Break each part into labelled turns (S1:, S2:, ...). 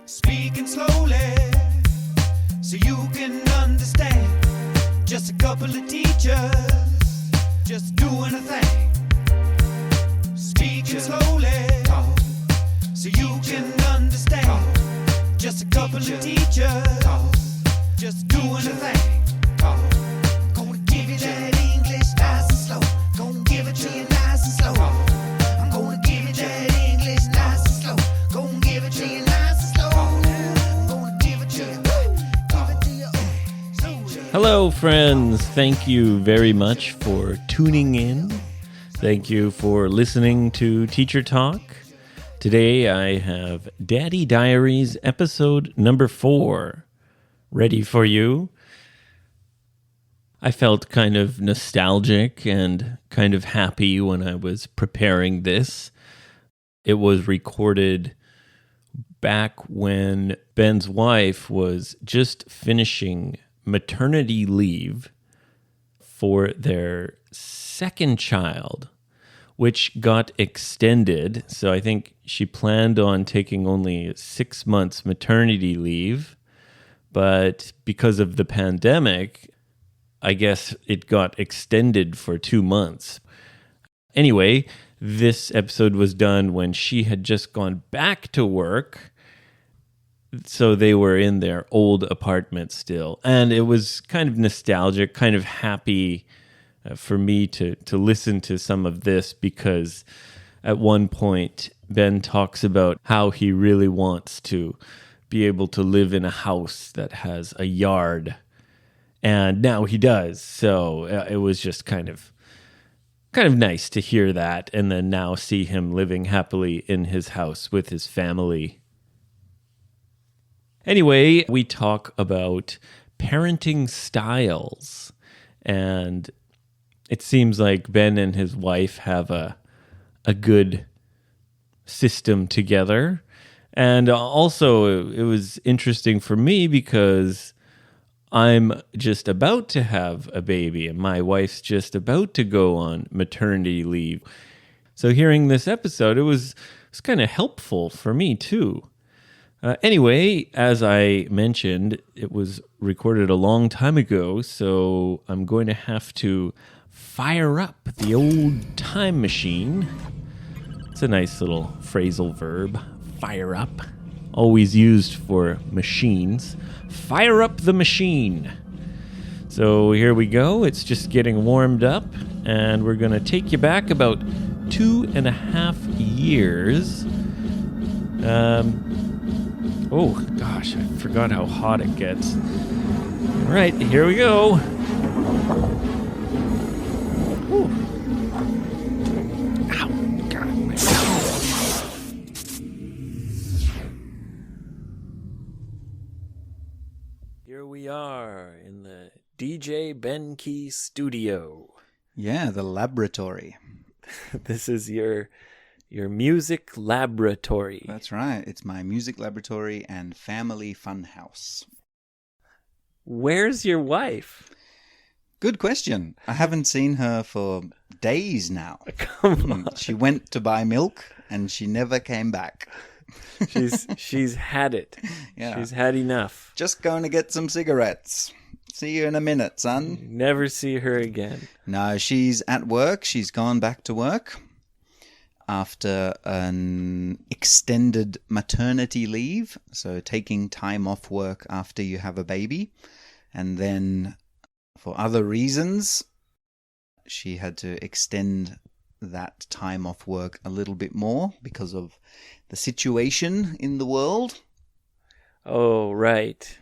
S1: Speaking slowly so you can understand. Just a couple of teachers just doing a thing. Speaking slowly so you can understand. Just a couple of teachers just doing a thing. Gonna give you that English nice and slow. Gonna give it to you nice and slow. I'm gonna give you that English nice and slow. Gonna give it to you nice and slow. I'm gonna give it to you.
S2: Hello, friends. Thank you very much for tuning in. Thank you for listening to Teacher Talk. Today I have Daddy Diaries episode number 4 ready for you. I felt kind of nostalgic and kind of happy when I was preparing this. It was recorded back when Ben's wife was just finishing maternity leave for their second child, which got extended. So I think she planned on taking only 6 months maternity leave, but because of the pandemic, I guess it got extended for 2 months. Anyway, this episode was done when she had just gone back to work. So they were in their old apartment still. And it was kind of nostalgic, kind of happy for me to listen to some of this, because at one point, Ben talks about how he really wants to be able to live in a house that has a yard. And now he does. So it was just kind of nice to hear that, and then now see him living happily in his house with his family. Anyway, we talk about parenting styles, and it seems like Ben and his wife have a good system together. And also, it was interesting for me because I'm just about to have a baby, and my wife's just about to go on maternity leave. So hearing this episode, it was kind of helpful for me too. Anyway, as I mentioned, it was recorded a long time ago, so I'm going to have to fire up the old time machine. It's a nice little phrasal verb, fire up, always used for machines. Fire up the machine. So here we go. It's just getting warmed up, and we're going to take you back about 2.5 years. Oh, gosh, I forgot how hot it gets. All right, here we go. Ooh. Ow, God, my Here we are in the DJ Ben Key studio.
S3: Yeah, the laboratory.
S2: This is your music laboratory.
S3: That's right. It's my music laboratory and family fun house.
S2: Where's your wife?
S3: Good question. I haven't seen her for days now.
S2: Come on.
S3: She went to buy milk and she never came back.
S2: She's had it.
S3: Yeah.
S2: She's had enough.
S3: Just going to get some cigarettes. See you in a minute, son.
S2: Never see her again.
S3: No, she's at work. She's gone back to work after an extended maternity leave, so taking time off work after you have a baby. And then for other reasons, she had to extend that time off work a little bit more because of the situation in the world.
S2: Oh, right.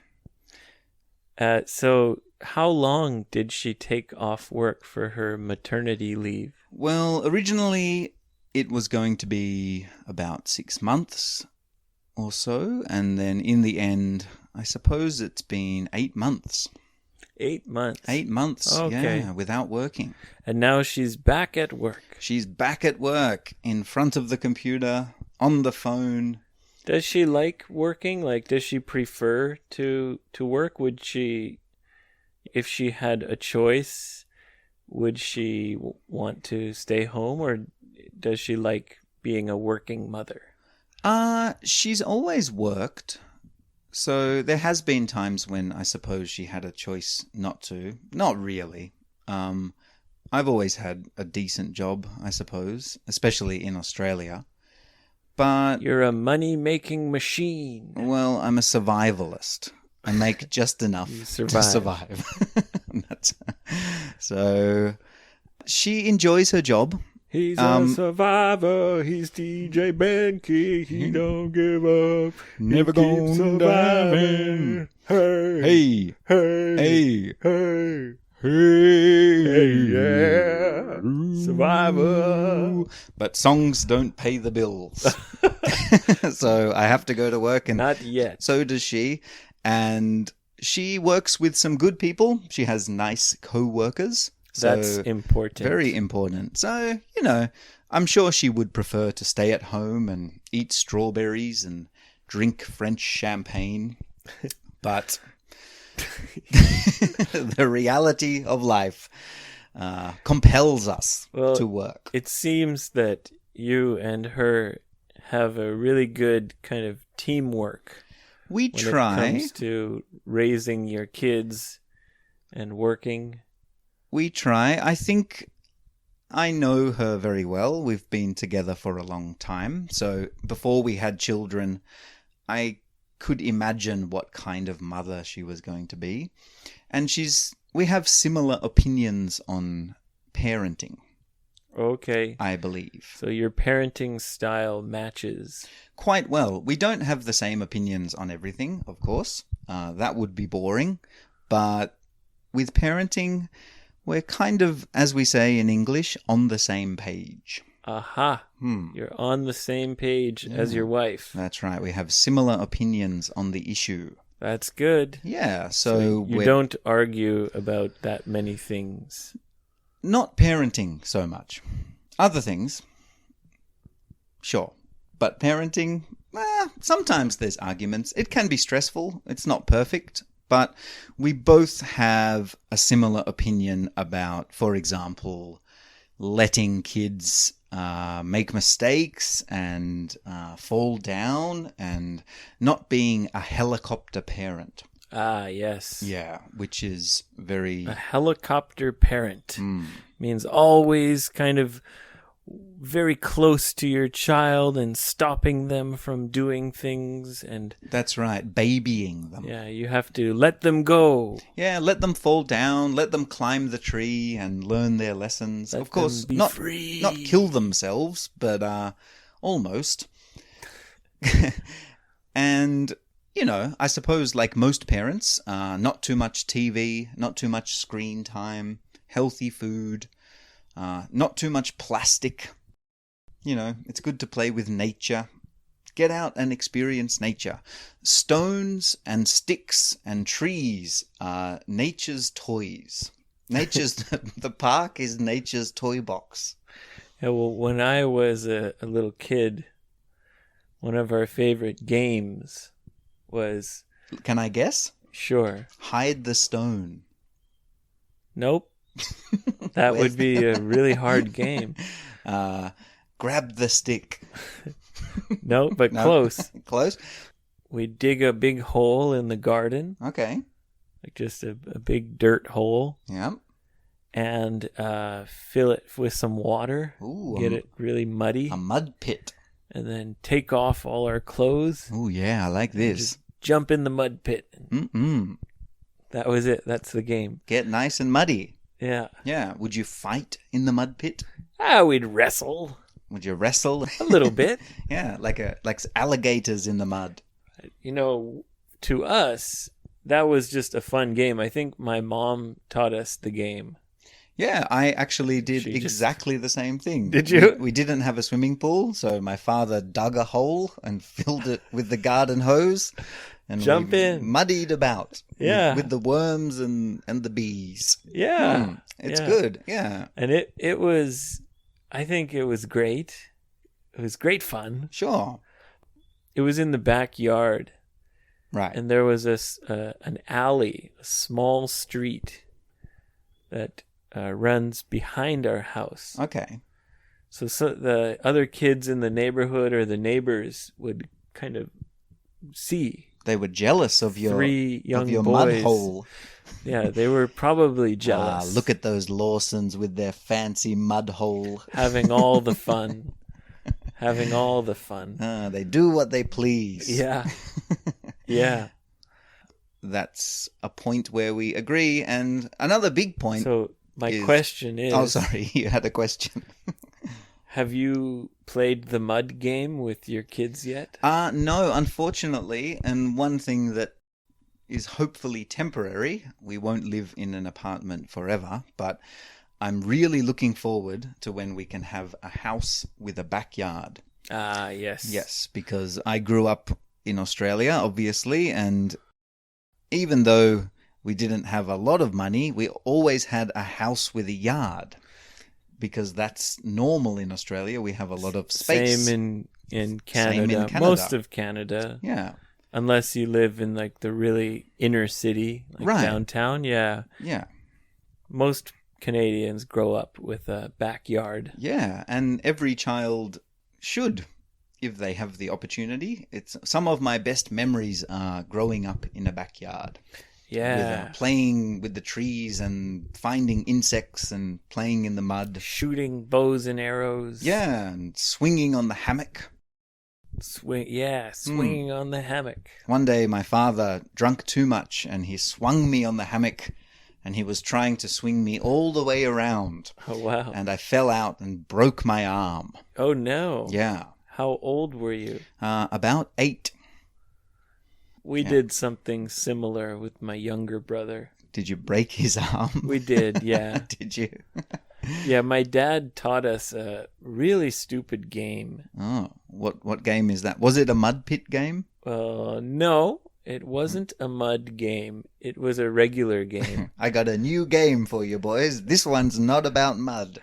S2: So how long did she take off work for her maternity leave?
S3: Well, originally it was going to be about 6 months or so, and then in the end, I suppose it's been 8 months.
S2: 8 months?
S3: 8 months,
S2: Okay.
S3: yeah, without working.
S2: And now she's back at work.
S3: She's back at work, in front of the computer, on the phone.
S2: Does she like working? Like, does she prefer to work? Would she, if she had a choice, would she want to stay home, or does she like being a working mother?
S3: She's always worked, So there has been times when I suppose she had a choice not to. Not really. I've always had a decent job, I suppose, especially in Australia. But,
S2: You're a money-making machine.
S3: well, I'm a survivalist. I make just enough
S2: You
S3: to survive. So she enjoys her job.
S2: He's a survivor. He's DJ Benke. He don't give up.
S3: Never
S2: He keeps
S3: gonna
S2: surviving. Hey,
S3: Hey,
S2: hey,
S3: hey,
S2: hey,
S3: hey,
S2: yeah, survivor.
S3: But songs don't pay the bills. So I have to go to work, and
S2: Not yet.
S3: so does she. And she works with some good people. She has nice co-workers.
S2: That's
S3: So
S2: important.
S3: very important. So, I'm sure she would prefer to stay at home and eat strawberries and drink French champagne. But the reality of life compels us to work.
S2: It seems that you and her have a really good kind of teamwork
S3: We
S2: when
S3: try.
S2: it comes to raising your kids and working.
S3: We try. I think I know her very well. We've been together for a long time. So before we had children, I could imagine what kind of mother she was going to be. And we have similar opinions on parenting,
S2: Okay.
S3: I believe.
S2: So your parenting style matches.
S3: Quite well. We don't have the same opinions on everything, of course. That would be boring. But with parenting, we're kind of, as we say in English, on the same page.
S2: Aha. You're on the same page as your wife.
S3: That's right. We have similar opinions on the issue.
S2: That's good.
S3: Yeah,
S2: So you
S3: we're
S2: don't argue about that many things.
S3: not parenting so much. Other things, sure. But parenting, sometimes there's arguments. It can be stressful. It's not perfect. But we both have a similar opinion about, for example, letting kids make mistakes and fall down and not being a helicopter parent.
S2: Ah, yes.
S3: Yeah, which is very...
S2: A helicopter parent means always kind of very close to your child and stopping them from doing things, and
S3: That's right, babying them.
S2: yeah, you have to let them go.
S3: Yeah, let them fall down, let them climb the tree and learn their lessons.
S2: Let
S3: of course,
S2: them be
S3: not
S2: free.
S3: not kill themselves, but almost. And I suppose like most parents, not too much TV, not too much screen time, healthy food, not too much plastic. It's good to play with nature. Get out and experience nature. Stones and sticks and trees are nature's toys. The park is nature's toy box.
S2: Yeah, well, when I was a little kid, one of our favorite games was,
S3: Can I guess?
S2: sure,
S3: Hide the stone.
S2: nope, that would be a really hard game.
S3: Grab the stick.
S2: No, but
S3: No.
S2: close.
S3: Close?
S2: We dig a big hole in the garden,
S3: Okay.
S2: like just a big dirt hole,
S3: Yeah.
S2: and fill it with some water,
S3: Ooh,
S2: get it really muddy,
S3: a mud pit.
S2: and then take off all our clothes,
S3: Oh, yeah, I like this.
S2: just jump in the mud pit.
S3: Mm-mm.
S2: That was it. That's the game.
S3: Get nice and muddy.
S2: Yeah.
S3: Yeah. Would you fight in the mud pit?
S2: We'd wrestle
S3: Would you wrestle?
S2: a little bit.
S3: Yeah, like alligators in the mud.
S2: To us, that was just a fun game. I think my mom taught us the game.
S3: Yeah, I actually did
S2: She just-
S3: exactly the same thing.
S2: Did you?
S3: We didn't have a swimming pool, so my father dug a hole and filled it with the garden hose. And
S2: Jump
S3: we
S2: in.
S3: muddied about.
S2: Yeah.
S3: With the worms and the bees.
S2: Yeah.
S3: It's
S2: Yeah.
S3: good. Yeah.
S2: And it was, I think it was great. It was great fun.
S3: Sure.
S2: It was in the backyard,
S3: Right.
S2: and there was an alley, a small street that runs behind our house.
S3: Okay.
S2: So the other kids in the neighborhood or the neighbors would kind of see
S3: They were jealous of your
S2: 3 young
S3: mud
S2: boys.
S3: hole.
S2: Yeah, they were probably jealous.
S3: Look at those Lawsons with their fancy mud hole.
S2: Having all the fun. Having all the fun.
S3: They do what they please.
S2: Yeah. Yeah.
S3: That's a point where we agree. And another big point.
S2: So my question is...
S3: Oh, sorry. You had a question.
S2: Have you played the mud game with your kids yet?
S3: No, unfortunately. And one thing that is hopefully temporary, we won't live in an apartment forever, but I'm really looking forward to when we can have a house with a backyard.
S2: Yes.
S3: Yes, because I grew up in Australia, obviously, and even though we didn't have a lot of money, we always had a house with a yard. Because that's normal in Australia. We have a lot of space.
S2: Same in Canada.
S3: Same in Canada.
S2: Most of Canada.
S3: Yeah.
S2: Unless you live in like the really inner city, like
S3: Right.
S2: downtown. Yeah.
S3: Yeah.
S2: Most Canadians grow up with a backyard.
S3: Yeah. And every child should, if they have the opportunity. It's some of my best memories are growing up in a backyard.
S2: Yeah.
S3: With, playing with the trees and finding insects and playing in the mud.
S2: Shooting bows and arrows.
S3: Yeah, and swinging on the hammock.
S2: Swinging on the hammock.
S3: One day my father drank too much and he swung me on the hammock and he was trying to swing me all the way around.
S2: Oh, wow.
S3: And I fell out and broke my arm.
S2: Oh, no.
S3: Yeah.
S2: How old were you?
S3: About 8.
S2: We did something similar with my younger brother.
S3: Did you break his arm?
S2: We did, yeah.
S3: Did you?
S2: Yeah, my dad taught us a really stupid game.
S3: Oh, what game is that? Was it a mud pit game?
S2: No, it wasn't a mud game. It was a regular game.
S3: I got a new game for you, boys. This one's not about mud.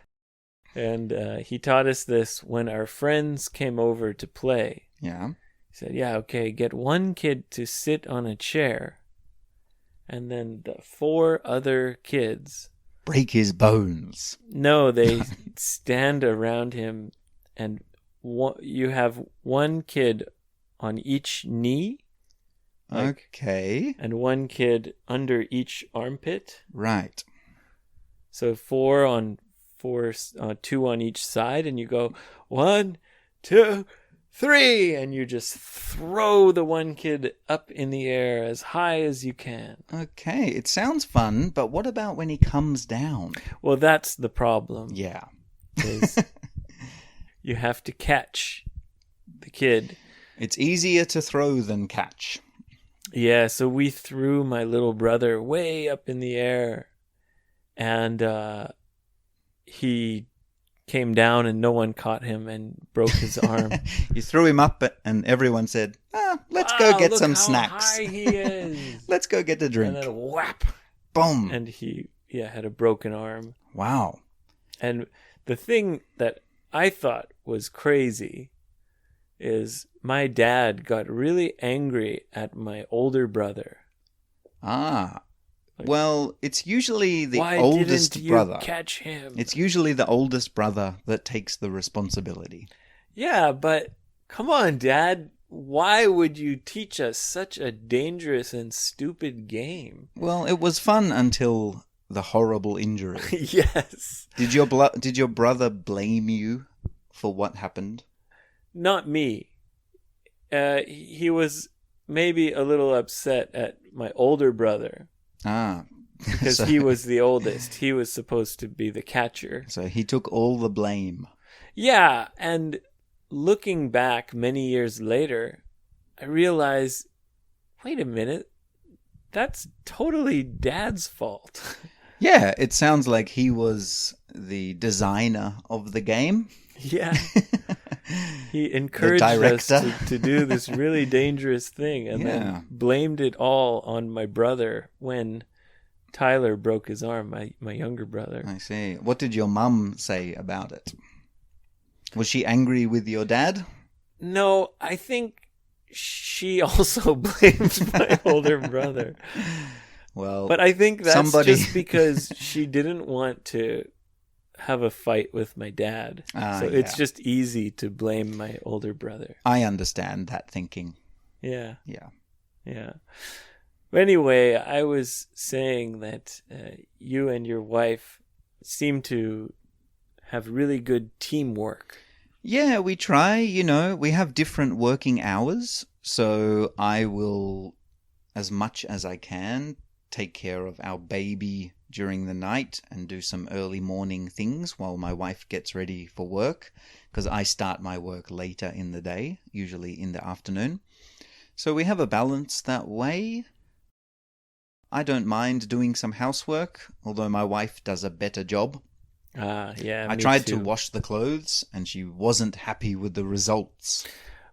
S2: And he taught us this when our friends came over to play.
S3: Yeah.
S2: He said, yeah, okay, get one kid to sit on a chair, and then the 4 other kids...
S3: Break his bones.
S2: No, they stand around him, and you have one kid on each knee.
S3: Okay.
S2: And one kid under each armpit.
S3: Right.
S2: So 2 on each side, and you go 1, 2, 3, and you just throw the one kid up in the air as high as you can.
S3: Okay, it sounds fun, but what about when he comes down?
S2: Well, that's the problem.
S3: Yeah.
S2: Is you have to catch the kid.
S3: It's easier to throw than catch.
S2: Yeah, so we threw my little brother way up in the air, and he came down and no one caught him and broke his arm.
S3: You threw him up and everyone said, let's go get some snacks.
S2: High he is.
S3: Let's go get a drink.
S2: And then whap.
S3: Boom.
S2: And he had a broken arm.
S3: Wow.
S2: And the thing that I thought was crazy is my dad got really angry at my older brother.
S3: Well, it's usually the
S2: Why
S3: oldest
S2: didn't you
S3: brother.
S2: catch him?
S3: It's usually the oldest brother that takes the responsibility.
S2: Yeah, but come on, Dad. Why would you teach us such a dangerous and stupid game?
S3: Well, it was fun until the horrible injury.
S2: Yes.
S3: Did your brother blame you for what happened?
S2: Not me. He was maybe a little upset at my older brother. Because he was the oldest. He was supposed to be the catcher.
S3: So he took all the blame.
S2: Yeah, and looking back many years later, I realized, wait a minute, that's totally Dad's fault.
S3: Yeah, it sounds like he was the designer of the game.
S2: Yeah. He encouraged us to do this really dangerous thing and then blamed it all on my brother when Tyler broke his arm, my younger brother.
S3: I see. What did your mum say about it? Was she angry with your dad?
S2: No, I think she also blamed my older brother.
S3: Well,
S2: but I think that's just because she didn't want to have a fight with my dad. So it's just easy to blame my older brother.
S3: I understand that thinking.
S2: Yeah.
S3: Yeah.
S4: Yeah. Anyway, I was saying that you and your wife seem to have really good teamwork.
S3: Yeah, we try, we have different working hours. So I will, as much as I can, take care of our baby during the night and do some early morning things while my wife gets ready for work, because I start my work later in the day, usually in the afternoon. So we have a balance that way. I don't mind doing some housework, although my wife does a better job.
S4: Yeah,
S3: I
S4: me
S3: tried
S4: too.
S3: to wash the clothes and she wasn't happy with the results.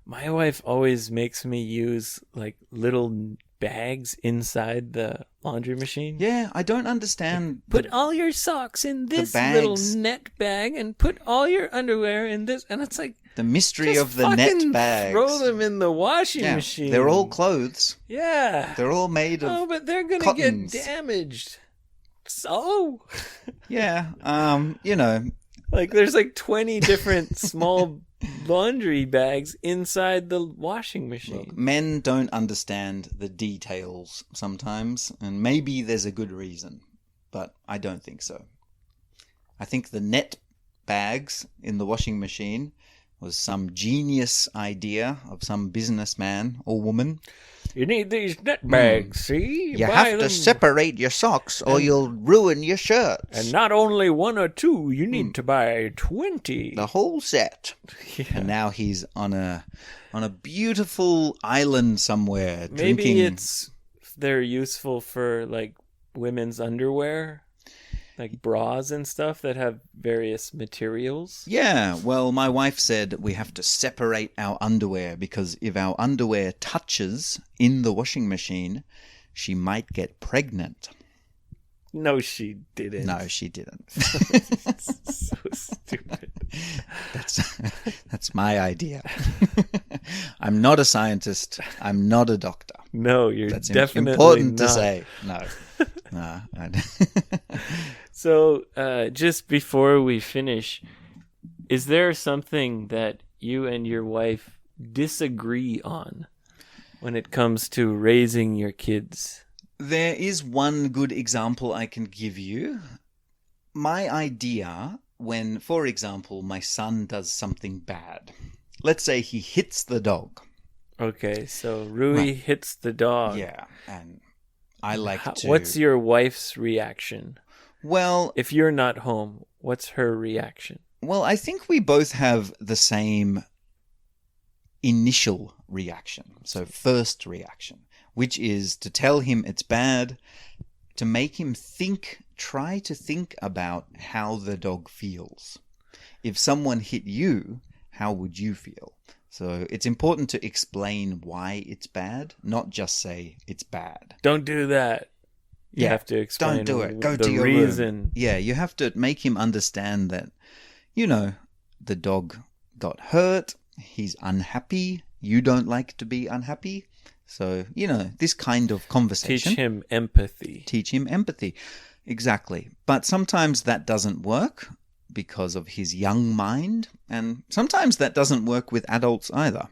S4: My wife always makes me use like little bags inside the laundry machine.
S3: Yeah, I don't understand.
S4: Put all your socks in this little
S3: bags.
S4: net bag and put all your underwear in this. And it's like,
S3: The mystery
S4: just
S3: of the net
S4: fucking
S3: bags.
S4: throw them in the washing
S3: Yeah,
S4: machine.
S3: they're all clothes.
S4: Yeah.
S3: They're all made of.
S4: Oh, but they're going to
S3: cottons.
S4: get damaged. So?
S3: Yeah,
S4: Like there's like 20 different small laundry bags inside the washing machine.
S3: Look, men don't understand the details sometimes, and maybe there's a good reason, but I don't think so. I think the net bags in the washing machine was some genius idea of some businessman or woman.
S4: You need these net bags, see?
S3: You
S4: buy
S3: have to
S4: them.
S3: separate your socks or you'll ruin your shirts.
S4: And not only one or two, you need to buy 20.
S3: The whole set.
S4: Yeah.
S3: And now he's on a beautiful island somewhere
S4: Maybe
S3: drinking.
S4: they're useful for like women's underwear, like bras and stuff that have various materials.
S3: Yeah, well, my wife said we have to separate our underwear because if our underwear touches in the washing machine, she might get pregnant.
S4: No, she didn't.
S3: No, she didn't.
S4: So stupid.
S3: That's my idea. I'm not a scientist. I'm not a doctor.
S4: No, you're
S3: That's
S4: definitely
S3: important
S4: not.
S3: to say. No. No.
S4: So, just before we finish, is there something that you and your wife disagree on when it comes to raising your kids?
S3: There is one good example I can give you. My idea when, for example, my son does something bad. Let's say he hits the dog.
S4: Okay, so Rui
S3: Right.
S4: hits the dog.
S3: Yeah, and I like to...
S4: What's your wife's reaction?
S3: Well,
S4: If you're not home, what's her reaction?
S3: I think we both have the same initial reaction. So first reaction, which is to tell him it's bad, to make him try to think about how the dog feels. If someone hit you, how would you feel? So it's important to explain why it's bad, not just say it's bad.
S4: Don't do that. You
S3: Yeah,
S4: have to explain
S3: Don't do it. Go
S4: the
S3: to your
S4: reason.
S3: room. Yeah, you have to make him understand that, the dog got hurt. He's unhappy. You don't like to be unhappy. So, this kind of conversation.
S4: Teach him empathy.
S3: Teach him empathy. Exactly. But sometimes that doesn't work because of his young mind. And sometimes that doesn't work with adults either,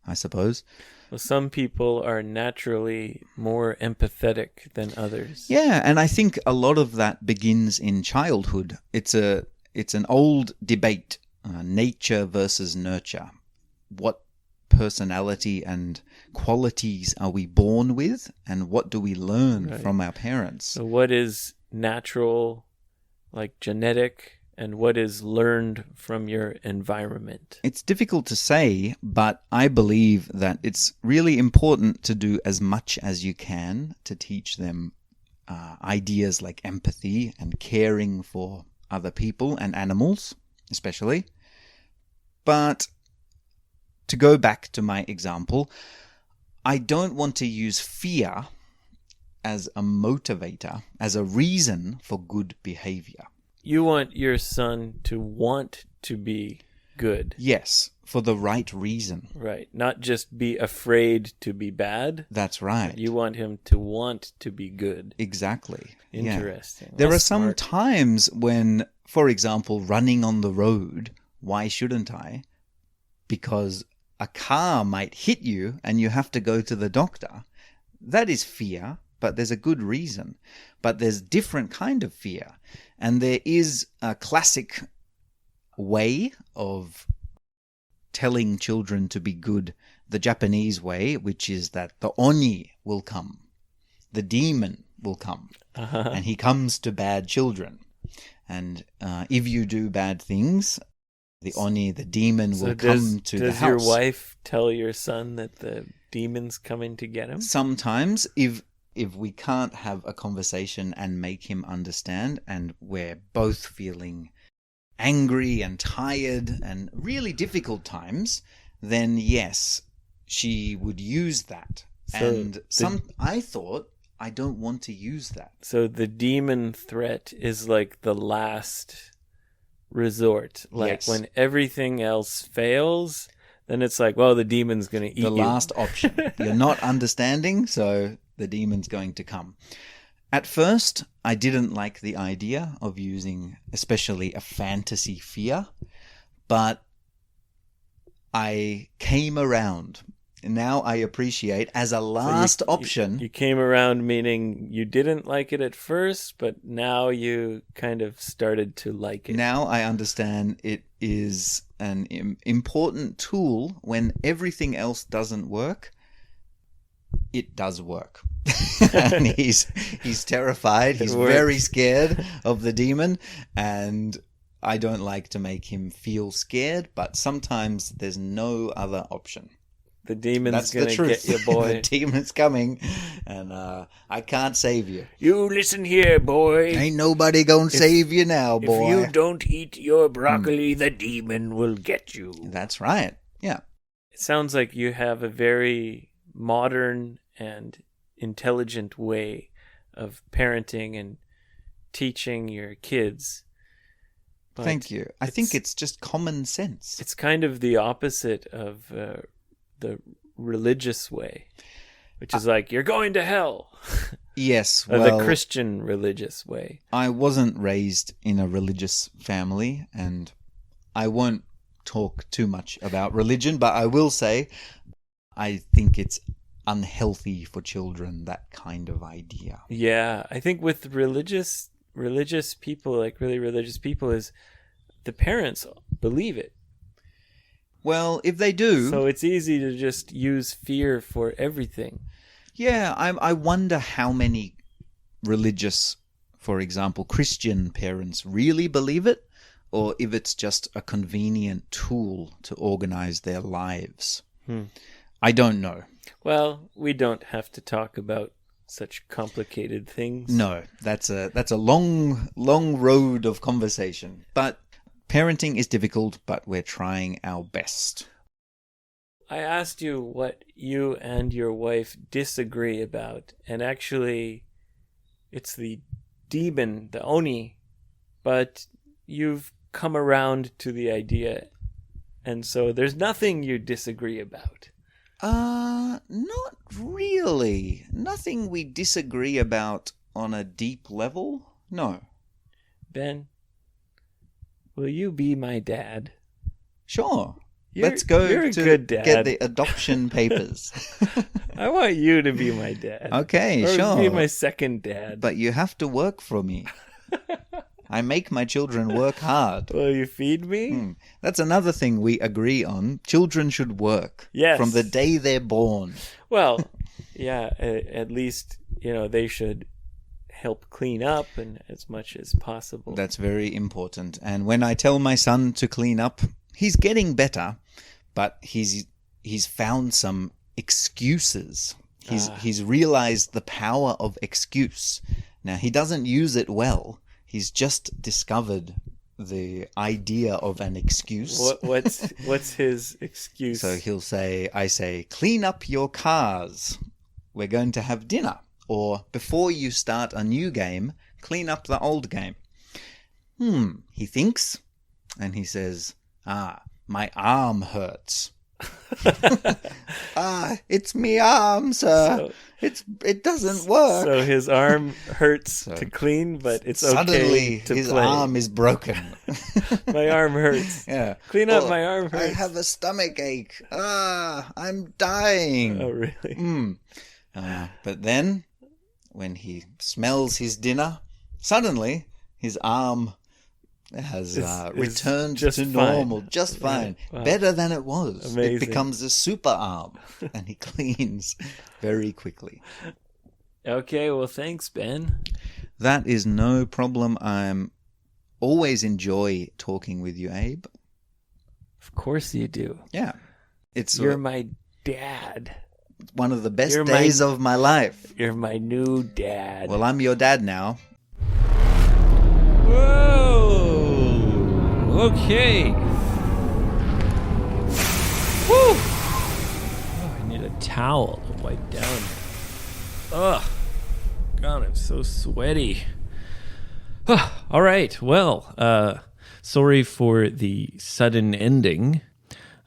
S3: I suppose.
S4: Well, some people are naturally more empathetic than others.
S3: Yeah, and I think a lot of that begins in childhood. It's an old debate, nature versus nurture. What personality and qualities are we born with, and what do we learn
S4: Right.
S3: from our parents?
S4: So what is natural, like genetic, and what is learned from your environment?
S3: It's difficult to say, but I believe that it's really important to do as much as you can to teach them ideas like empathy and caring for other people and animals, especially. But to go back to my example, I don't want to use fear as a motivator, as a reason for good behavior.
S4: You want your son to want to be good,
S3: Yes, for the right reason.
S4: right? Not just be afraid to be bad.
S3: That's right.
S4: You want him to want to be good.
S3: Exactly. Yeah.
S4: Interesting.
S3: There are
S4: That's
S3: some
S4: smart.
S3: times when, for example, running on the road, why shouldn't I? Because a car might hit you and you have to go to the doctor. that is fear, but there's a good reason. But there's different kind of fear. And there is a classic way of telling children to be good, the Japanese way, which is that the oni will come, the demon will come, and he comes to bad children. And if you do bad things, the oni, the demon, will come to the house.
S4: Does your wife tell your son that the demon's coming to get him?
S3: Sometimes, if we can't have a conversation and make him understand, and we're both feeling angry and tired and really difficult times, then yes, she would use that. I thought, I don't want to use that.
S4: So the demon threat is like the last resort. Like
S3: Yes.
S4: when everything else fails, then it's like, well, the demon's going to eat
S3: The
S4: you.
S3: last option. You're not understanding, so the demon's going to come. At first, I didn't like the idea of using especially a fantasy fear, but I came around. Now I appreciate as a last option.
S4: You came around, meaning you didn't like it at first, but now you kind of started to like it.
S3: Now I understand it is an important tool when everything else doesn't work. It does work. And he's terrified. He's very scared of the demon, and I don't like to make him feel scared, but sometimes there's no other option.
S4: The demon's
S3: That's
S4: going
S3: the
S4: to
S3: truth.
S4: get you, boy.
S3: The demon's coming, and I can't save you.
S4: You listen here, boy.
S3: Ain't nobody gonna save you now, boy.
S4: If you don't eat your broccoli, the demon will get you.
S3: That's right. Yeah.
S4: It sounds like you have a very modern and intelligent way of parenting and teaching your kids. But
S3: Thank you. I think it's just common sense.
S4: it's kind of the opposite of the religious way, which is like, you're going to hell.
S3: Yes,
S4: Or
S3: well,
S4: the Christian religious way.
S3: I wasn't raised in a religious family, and I won't talk too much about religion, but I will say I think it's unhealthy for children, that kind of idea.
S4: Yeah, I think with religious people, like really religious people, is the parents believe it.
S3: Well, if they do,
S4: So it's easy to just use fear for everything.
S3: yeah, I wonder how many religious, for example, Christian parents really believe it, or if it's just a convenient tool to organize their lives. I don't know.
S4: Well, we don't have to talk about such complicated things.
S3: No, that's a long road of conversation. But parenting is difficult, but we're trying our best.
S4: I asked you what you and your wife disagree about, and actually it's the demon, the oni, but you've come around to the idea, and so there's nothing you disagree about.
S3: Not really. Nothing we disagree about on a deep level. No.
S4: Ben, will you be my dad?
S3: Sure.
S4: You're-
S3: Let's go
S4: you're a
S3: to
S4: good dad.
S3: get the adoption papers.
S4: I want you to be my dad.
S3: Okay,
S4: Or
S3: sure.
S4: be my second dad.
S3: But you have to work for me. I make my children work hard.
S4: Will you feed me?
S3: That's another thing we agree on. Children should work.
S4: Yes.
S3: From the day they're born.
S4: Well, yeah, at least, they should help clean up and as much as possible.
S3: That's very important. And when I tell my son to clean up, he's getting better, but he's found some excuses. He's realized the power of excuse. Now, he doesn't use it well. He's just discovered the idea of an excuse.
S4: What's his excuse?
S3: So I say, clean up your cars. We're going to have dinner. Or before you start a new game, clean up the old game. He thinks, and he says, my arm hurts. It's me arm, sir. It doesn't work.
S4: So his arm hurts to clean, but it's
S3: Suddenly
S4: okay to
S3: his
S4: play.
S3: arm is broken.
S4: My arm hurts.
S3: Yeah.
S4: Clean up,
S3: Or,
S4: my arm hurts.
S3: I have a stomach ache. I'm dying.
S4: Oh, really?
S3: But then, when he smells his dinner, suddenly his arm has returned
S4: just
S3: to
S4: fine.
S3: normal, just fine,
S4: Wow.
S3: better than it was.
S4: Amazing.
S3: It becomes a super arm, and he cleans very quickly.
S4: Okay, well, thanks, Ben.
S3: That is no problem. I'm always enjoy talking with you, Abe.
S4: Of course you do.
S3: Yeah, it's
S4: You're my dad.
S3: one of the best
S4: you're
S3: days of my life.
S4: You're my new dad.
S3: Well, I'm your dad now.
S2: Whoa! Okay. Woo! Oh, I need a towel to wipe down. Ugh. God, I'm so sweaty. All right. Well, sorry for the sudden ending.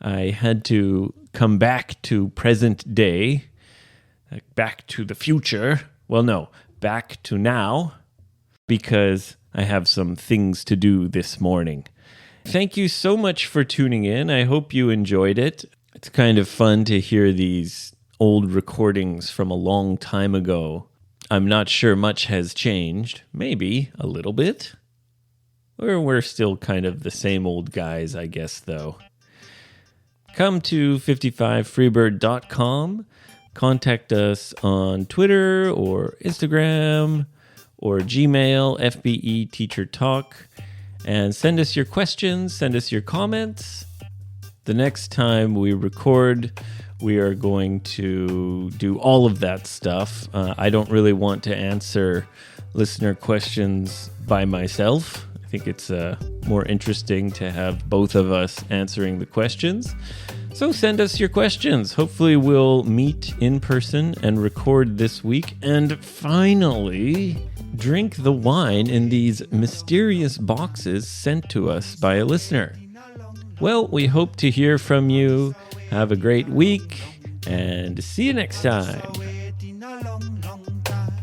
S2: I had to come back to present day, back to the future. Well, no, back to now, because I have some things to do this morning. Thank you so much for tuning in. I hope you enjoyed it. It's kind of fun to hear these old recordings from a long time ago. I'm not sure much has changed. Maybe a little bit. Or we're still kind of the same old guys, I guess, though. Come to 55freebird.com. Contact us on Twitter or Instagram or Gmail, FBE Teacher Talk, and send us your questions, send us your comments. The next time we record, we are going to do all of that stuff. I don't really want to answer listener questions by myself. I think it's more interesting to have both of us answering the questions. So send us your questions. Hopefully we'll meet in person and record this week. And finally, drink the wine in these mysterious boxes sent to us by a listener. Well, we hope to hear from you. Have a great week and see you next time.
S1: Waiting a long, long time.